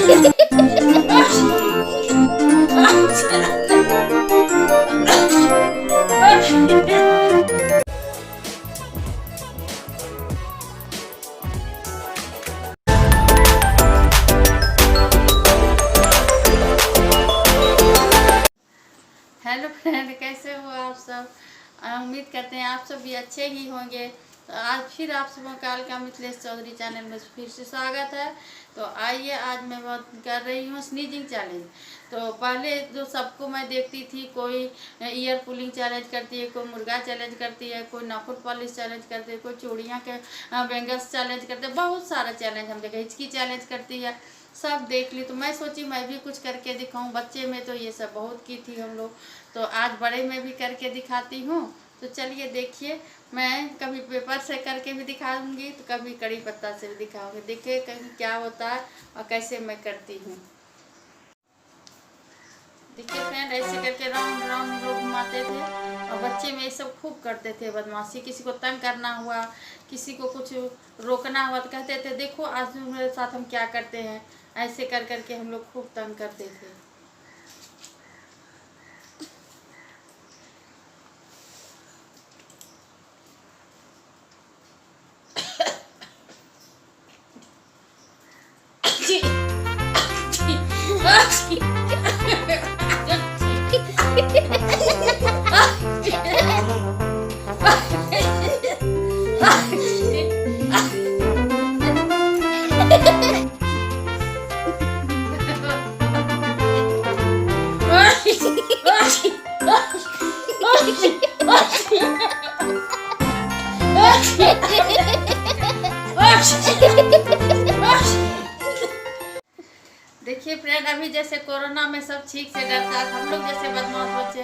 Hello friend, कैसे हो आप सब। उम्मीद करते हैं आप सब भी अच्छे ही होंगे। तो आज फिर आप सबों कालका मिथिलेश चौधरी चैनल में फिर से स्वागत है। तो आइए, आज मैं बात कर रही हूँ स्नीजिंग चैलेंज। तो पहले जो सबको मैं देखती थी, कोई ईयर पुलिंग चैलेंज करती है, कोई मुर्गा चैलेंज करती है, कोई नाखून पॉलिश चैलेंज करती है, कोई चूड़ियाँ के बैंगल्स चैलेंज करते हैं, बहुत सारा चैलेंज हम देखे। हिचकी चैलेंज करती है, सब देख ली। तो मैं सोची मैं भी कुछ करके दिखाऊं। बच्चे में तो ये सब बहुत की थी हम लोग, तो आज बड़े में भी करके दिखाती हूँ। तो चलिए देखिए, मैं कभी पेपर से करके भी दिखाऊंगी, तो कभी कड़ी पत्ता से भी दिखाऊंगी। देखिए कहीं क्या होता है और कैसे मैं करती हूँ। देखिए फ्रेंड, ऐसे करके राउंड राउंड लोग घुमाते थे, और बच्चे में ये सब खूब करते थे बदमाशी। किसी को तंग करना हुआ, किसी को कुछ रोकना हुआ, तो कहते थे देखो आज मेरे साथ हम क्या करते हैं। ऐसे कर करके हम लोग खूब तंग करते थे। देखिए फ्रेंड, अभी जैसे कोरोना में सब ठीक से डरता था, हम लोग जैसे बदमाश बच्चे,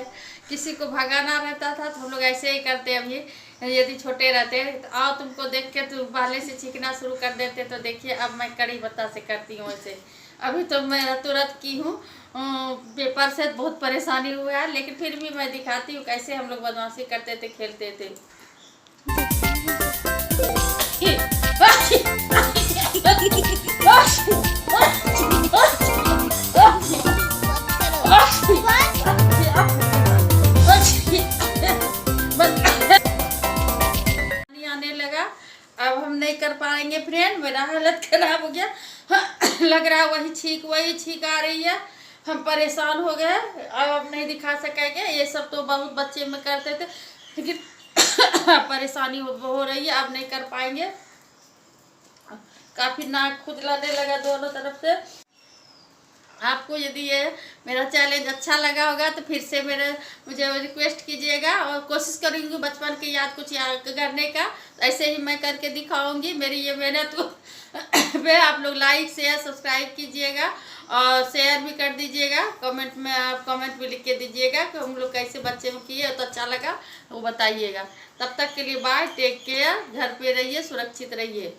किसी को भगाना रहता था तो हम लोग ऐसे ही करते। अभी यदि छोटे रहते तो आओ तुमको देख के तो बाले से छींकना शुरू कर देते। तो देखिए अब मैं कड़ी पत्ता से करती हूँ ऐसे। अभी तो मैं तुरंत की हूँ, पेपर से बहुत परेशानी हुआ है, लेकिन फिर भी मैं दिखाती हूँ कैसे हम लोग बदमाशी करते थे, खेलते थे। आने लगा, अब हम नहीं कर पाएंगे फ्रेंड, मेरा हालत खराब हो गया। लग रहा है वही छींक आ रही है। हम परेशान हो गए, अब नहीं दिखा सकेंगे। ये सब तो बहुत बच्चे में करते थे, लेकिन परेशानी हो रही है, अब नहीं कर पाएंगे। काफी नाक खुजलाने लगा दोनों तरफ से। आपको यदि ये मेरा चैलेंज अच्छा लगा होगा तो फिर से मुझे रिक्वेस्ट कीजिएगा, और कोशिश करूँगी बचपन की याद कुछ याद करने का। ऐसे ही मैं करके दिखाऊंगी। मेरी ये मेहनत पे आप लोग लाइक शेयर सब्सक्राइब कीजिएगा, और शेयर भी कर दीजिएगा। कमेंट में आप कमेंट भी लिख के दीजिएगा कि हम लोग कैसे बच्चे में किए तो अच्छा लगा, वो बताइएगा। तब तक के लिए बाय, टेक केयर, घर पे रहिए, सुरक्षित रहिए।